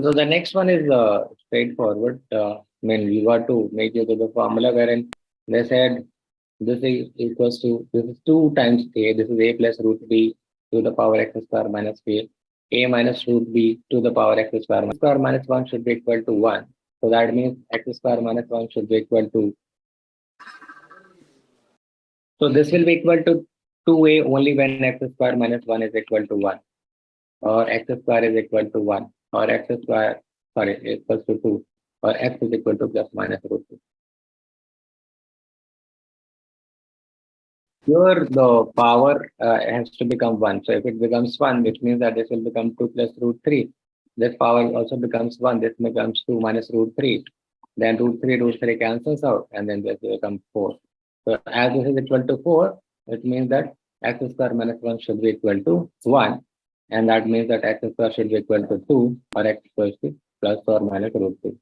So the next one is straightforward. I mean, you got to make use of the formula wherein they said this is equals to, this is 2 times a, this is a plus root b to the power x square minus a minus root b to the power x square minus 1 should be equal to 1. So that means x square minus 1 should be equal to, so this will be equal to 2a only when x square minus 1 is equal to 1, or x square is equal to 1, or x square, sorry, equals to 2, or x is equal to plus minus root 2. Here the power has to become 1. So if it becomes 1, which means that this will become 2 plus root 3. This power also becomes 1. This becomes 2 minus root 3. Then root 3 cancels out, and then this will become 4. So as this is equal to 4, it means that x square minus 1 should be equal to 1. And that means that x square should be equal to 2, or x equals to plus or minus root 2.